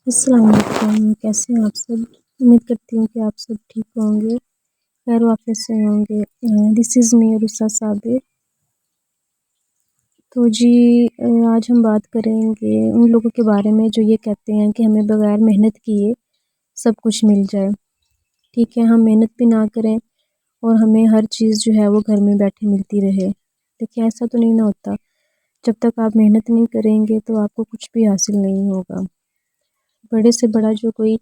السلام علیکم، کیسے ہیں آپ سب؟ امید کرتی ہوں کہ آپ سب ٹھیک ہوں گے، خیر و عافیت سے ہوں گے۔ دس از می رسا صابر۔ تو جی آج ہم بات کریں گے ان لوگوں کے بارے میں جو یہ کہتے ہیں کہ ہمیں بغیر محنت کیے سب کچھ مل جائے۔ ٹھیک ہے، ہم محنت بھی نہ کریں اور ہمیں ہر چیز جو ہے وہ گھر میں بیٹھے ملتی رہے، لیکن ایسا تو نہیں نہ ہوتا۔ جب تک آپ محنت نہیں کریں گے تو آپ کو کچھ بھی حاصل نہیں ہوگا۔ بڑے سے بڑا جو کوئی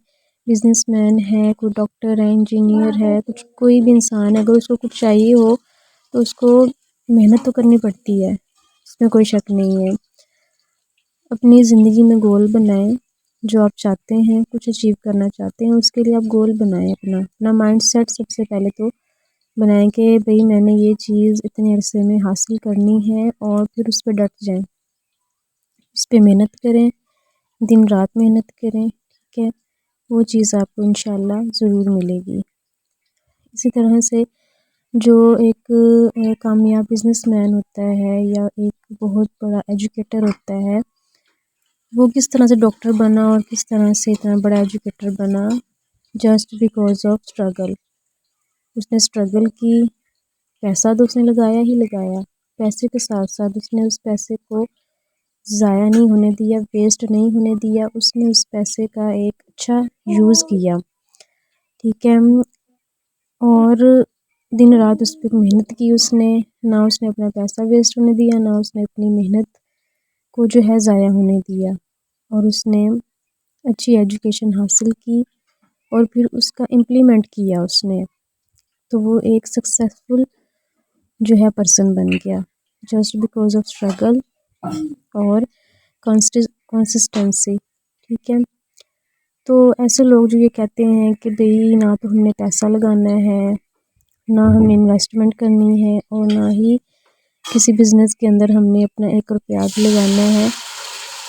بزنس مین ہے، کوئی ڈاکٹر ہے، انجینئر ہے، کوئی بھی انسان ہے، اگر اس کو کچھ چاہیے ہو تو اس کو محنت تو کرنی پڑتی ہے، اس میں کوئی شک نہیں ہے۔ اپنی زندگی میں گول بنائیں، جو آپ چاہتے ہیں، کچھ اچیو کرنا چاہتے ہیں، اس کے لیے آپ گول بنائیں۔ اپنا مائنڈ سیٹ سب سے پہلے تو بنائیں کہ بھئی میں نے یہ چیز اتنے عرصے میں حاصل کرنی ہے، اور پھر اس پہ ڈٹ جائیں، اس پہ محنت کریں، دن رات محنت کریں۔ ٹھیک ہے، وہ چیز آپ کو انشاءاللہ ضرور ملے گی۔ اسی طرح سے جو ایک کامیاب بزنس مین ہوتا ہے یا ایک بہت بڑا ایجوکیٹر ہوتا ہے، وہ کس طرح سے ڈاکٹر بنا اور کس طرح سے اتنا بڑا ایجوکیٹر بنا؟ Just because of struggle. اس نے اسٹرگل کی، پیسہ تو اس نے لگایا ہی لگایا، پیسے کے ساتھ ساتھ اس نے اس پیسے کو ضائع نہیں ہونے دیا، ویسٹ نہیں ہونے دیا، اس نے اس پیسے کا ایک اچھا یوز کیا۔ ٹھیک ہے، اور دن رات اس پہ محنت کی، اس نے اپنا پیسہ ویسٹ ہونے دیا، نہ اس نے اپنی محنت کو جو ہے ضائع ہونے دیا، اور اس نے اچھی ایجوکیشن حاصل کی اور پھر اس کا امپلیمنٹ کیا اس نے، تو وہ ایک سکسیسفل جو ہے پرسن بن گیا، جسٹ بیکاز آف اسٹرگل اور کنسسٹنسی۔ ٹھیک ہے، تو ایسے لوگ جو یہ کہتے ہیں کہ بھئی نہ تو ہم نے پیسہ لگانا ہے، نہ ہم نے انویسٹمنٹ کرنی ہے، اور نہ ہی کسی بزنس کے اندر ہم نے اپنا 1 روپیہ بھی لگانا ہے،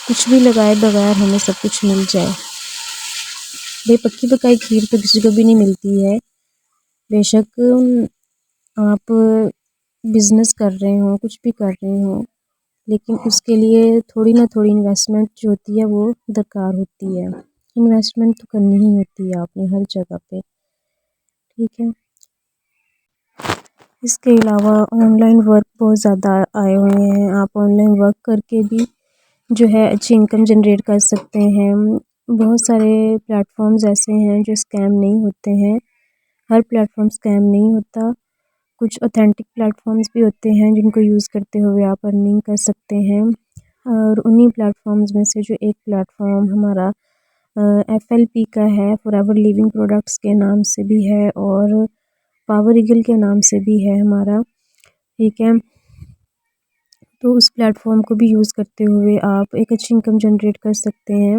کچھ بھی لگائے بغیر ہمیں سب کچھ مل جائے۔ بھئی پکی پکائی کھیر تو کسی کو بھی نہیں ملتی ہے، بے شک آپ بزنس کر رہے ہوں، کچھ بھی کر رہے ہوں، لیکن اس کے لیے تھوڑی نہ تھوڑی انویسٹمنٹ جو ہوتی ہے وہ درکار ہوتی ہے۔ انویسٹمنٹ تو کرنی ہی ہوتی ہے آپ نے ہر جگہ پہ۔ ٹھیک ہے، اس کے علاوہ آن لائن ورک بہت زیادہ آئے ہوئے ہیں، آپ آن لائن ورک کر کے بھی جو ہے اچھی انکم جنریٹ کر سکتے ہیں۔ بہت سارے پلیٹ فارمز ایسے ہیں جو اسکیم نہیں ہوتے ہیں، ہر پلیٹ فارم اسکیم نہیں ہوتا، کچھ اوتھینٹک پلیٹ فارمز بھی ہوتے ہیں جن کو یوز کرتے ہوئے آپ ارننگ کر سکتے ہیں۔ اور انہی پلیٹ فارمز میں سے جو ایک پلیٹ فارم ہمارا FLP کا ہے، فار ایور لیونگ پروڈکٹس کے نام سے بھی ہے، اور پاور ایگل کے نام سے بھی ہے ہمارا۔ ٹھیک ہے، تو اس پلیٹ فارم کو بھی یوز کرتے ہوئے آپ ایک اچھی انکم جنریٹ کر سکتے ہیں۔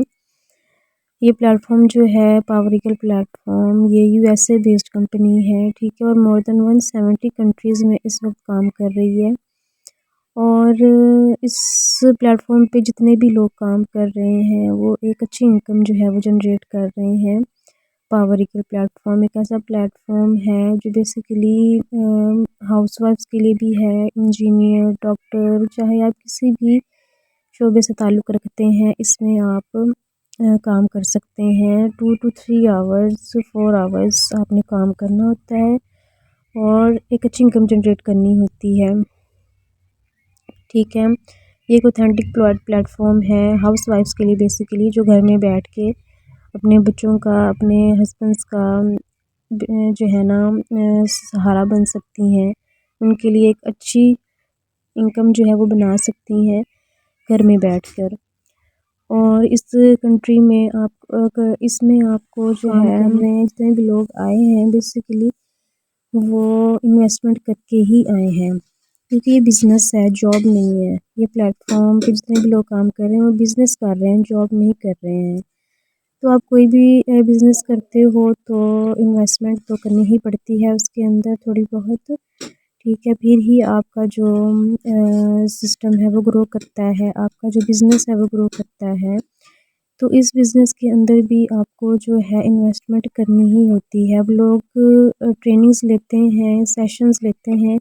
یہ پلیٹ فارم جو ہے پاور ایگل پلیٹ فارم، یہ USA بیسڈ کمپنی ہے، ٹھیک ہے، اور مور دین 170 کنٹریز میں اس وقت کام کر رہی ہے، اور اس پلیٹ فارم پہ جتنے بھی لوگ کام کر رہے ہیں وہ ایک اچھی انکم جو ہے وہ جنریٹ کر رہے ہیں۔ پاور ایگل پلیٹ فارم ایک ایسا پلیٹ فارم ہے جو بیسیکلی ہاؤس وائفس کے لیے بھی ہے، انجینئر، ڈاکٹر، چاہے آپ کسی بھی شعبے سے تعلق رکھتے ہیں، اس میں آپ کام کر سکتے ہیں۔ 2 to 3 hours 4 hours آپ نے کام کرنا ہوتا ہے اور ایک اچھی انکم جنریٹ کرنی ہوتی ہے۔ ٹھیک ہے، یہ ایک اوتھینٹک پلیٹ فارم ہے ہاؤس وائفس کے لیے، بیسیکلی جو گھر میں بیٹھ کے اپنے بچوں کا، اپنے ہسبینڈس کا جو ہے نا سہارا بن سکتی ہیں، ان کے لیے ایک اچھی انکم جو ہے وہ بنا سکتی ہیں گھر میں بیٹھ کر۔ اور اس کنٹری میں اس میں آپ کو جو ہے جتنے بھی لوگ آئے ہیں بیسیکلی وہ انویسٹمنٹ کر کے ہی آئے ہیں، کیونکہ یہ بزنس ہے، جاب نہیں ہے۔ یہ پلیٹ فارم پہ جتنے بھی لوگ کام کر رہے ہیں وہ بزنس کر رہے ہیں، جاب نہیں کر رہے ہیں۔ تو آپ کوئی بھی بزنس کرتے ہو تو انویسٹمنٹ تو کرنی ہی پڑتی ہے اس کے اندر تھوڑی بہت، ٹھیک ہے، پھر ہی آپ کا جو سسٹم ہے وہ گرو کرتا ہے، آپ کا جو بزنس ہے وہ گرو کرتا ہے۔ تو اس بزنس کے اندر بھی آپ کو جو ہے انویسٹمنٹ کرنی ہی ہوتی ہے۔ اب لوگ ٹریننگز لیتے ہیں، سیشنز لیتے ہیں،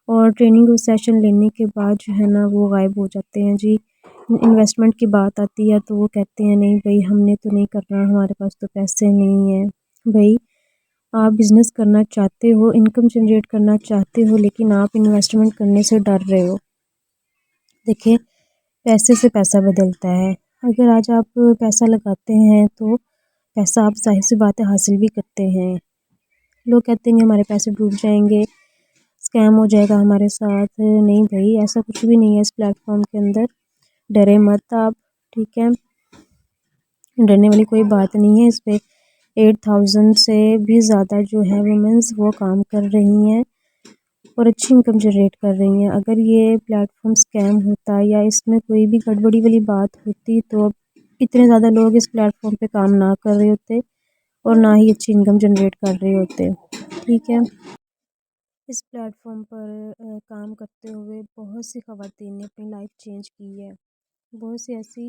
اور ٹریننگ اور سیشن لینے کے بعد جو ہے نا وہ غائب ہو جاتے ہیں، جی انویسٹمنٹ کی بات آتی ہے تو وہ کہتے ہیں نہیں بھائی ہم نے تو نہیں کرنا، ہمارے پاس تو پیسے نہیں ہیں۔ بھائی آپ بزنس کرنا چاہتے ہو، انکم جنریٹ کرنا چاہتے ہو، لیکن آپ انویسٹمنٹ کرنے سے ڈر رہے ہو۔ دیکھیں پیسے سے پیسہ بدلتا ہے، اگر آج آپ پیسہ لگاتے ہیں تو پیسہ آپ ظاہر سی بات ہے حاصل بھی کرتے ہیں۔ لوگ کہتے ہیں کہ ہمارے پیسے ڈوب جائیں گے، اسکیم ہو جائے گا ہمارے ساتھ۔ نہیں بھائی ایسا کچھ بھی نہیں ہے اس پلیٹ فارم کے اندر، ڈرے مت آپ، ٹھیک ہے، ڈرنے والی کوئی بات نہیں ہے۔ اس پہ 8000 سے بھی زیادہ جو ہے ویمنز وہ کام کر رہی ہیں اور اچھی انکم جنریٹ کر رہی ہیں۔ اگر یہ پلیٹ فارم اسکیم ہوتا یا اس میں کوئی بھی گڑبڑی والی بات ہوتی تو اب اتنے زیادہ لوگ اس پلیٹ فارم پہ کام نہ کر رہے ہوتے اور نہ ہی اچھی انکم جنریٹ کر رہے ہوتے، ٹھیک ہے۔ اس پلیٹ فارم پر کام کرتے ہوئے بہت سی خواتین نے اپنی لائف چینج کی ہے۔ بہت سی ایسی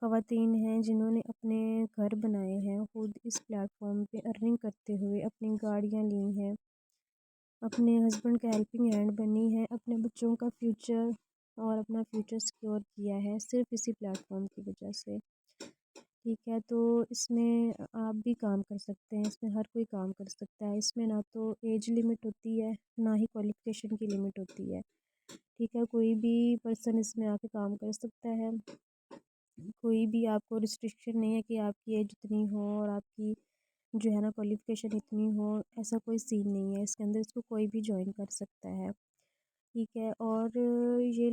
خواتین ہیں جنہوں نے اپنے گھر بنائے ہیں خود اس پلیٹ فارم پہ ارننگ کرتے ہوئے، اپنی گاڑیاں لی ہیں، اپنے ہسبینڈ کا ہیلپنگ ہینڈ بنی ہے، اپنے بچوں کا فیوچر اور اپنا فیوچر سیکیور کیا ہے صرف اسی پلیٹ فارم کی وجہ سے، ٹھیک ہے۔ تو اس میں آپ بھی کام کر سکتے ہیں، اس میں ہر کوئی کام کر سکتا ہے۔ اس میں نہ تو ایج لمٹ ہوتی ہے نہ ہی کوالیفیکیشن کی لمٹ ہوتی ہے، ٹھیک ہے، کوئی بھی پرسن اس میں آ کے کام کر سکتا ہے۔ کوئی بھی آپ کو ریسٹرکشن نہیں ہے کہ آپ کی ایج اتنی ہو اور آپ کی جو ہے نا کوالیفیکیشن اتنی ہو، ایسا کوئی سین نہیں ہے اس کے اندر، اس کو کوئی بھی جوائن کر سکتا ہے، ٹھیک ہے۔ اور یہ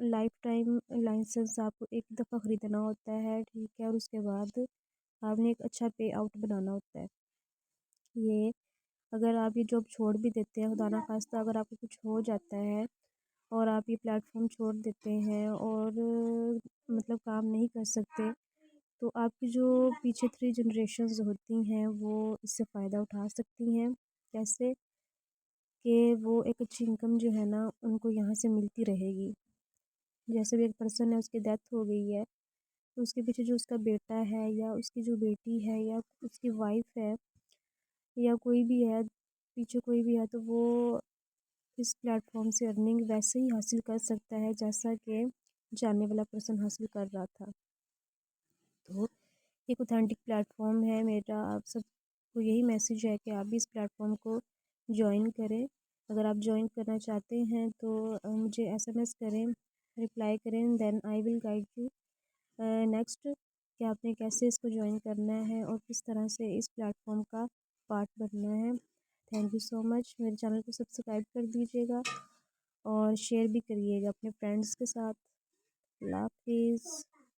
لائف ٹائم لائسنس آپ کو ایک دفعہ خریدنا ہوتا ہے، ٹھیک ہے، اور اس کے بعد آپ نے ایک اچھا پے آؤٹ بنانا ہوتا ہے۔ یہ اگر آپ یہ جاب چھوڑ بھی دیتے ہیں، خدا نخواستہ اگر آپ کو کچھ ہو جاتا ہے اور آپ یہ پلیٹ فارم چھوڑ دیتے ہیں اور مطلب کام نہیں کر سکتے، تو آپ کی جو پیچھے 3 جنریشنز ہوتی ہیں وہ اس سے فائدہ اٹھا سکتی ہیں۔ کیسے کہ وہ ایک اچھی انکم جو ہے نا ان کو یہاں سے ملتی رہے گی۔ جیسے بھی ایک پرسن ہے اس کی ڈیتھ ہو گئی ہے تو اس کے پیچھے جو اس کا بیٹا ہے یا اس کی جو بیٹی ہے یا اس کی وائف ہے یا کوئی بھی ہے، پیچھے کوئی بھی ہے، تو وہ اس پلیٹ فارم سے ارننگ ویسے ہی حاصل کر سکتا ہے جیسا کہ جاننے والا پرسن حاصل کر رہا تھا۔ تو ایک اوتھینٹک پلیٹ فارم ہے، میرا آپ سب کو یہی میسیج ہے کہ آپ بھی اس پلیٹ فارم کو جوائن کریں۔ اگر آپ جوائن کرنا چاہتے ہیں تو مجھے SMS کریں، رپلائی کریں، دین آئی ول گائیڈ یو نیکسٹ کہ آپ نے کیسے اس کو جوائن کرنا ہے اور کس طرح سے اس پلیٹ فارم کا پارٹ بننا ہے۔ تھینک یو سو مچ، میرے چینل کو سبسکرائب کر دیجیے گا اور شیئر بھی کریے گا اپنے فرینڈس کے ساتھ۔ اللہ حافظ۔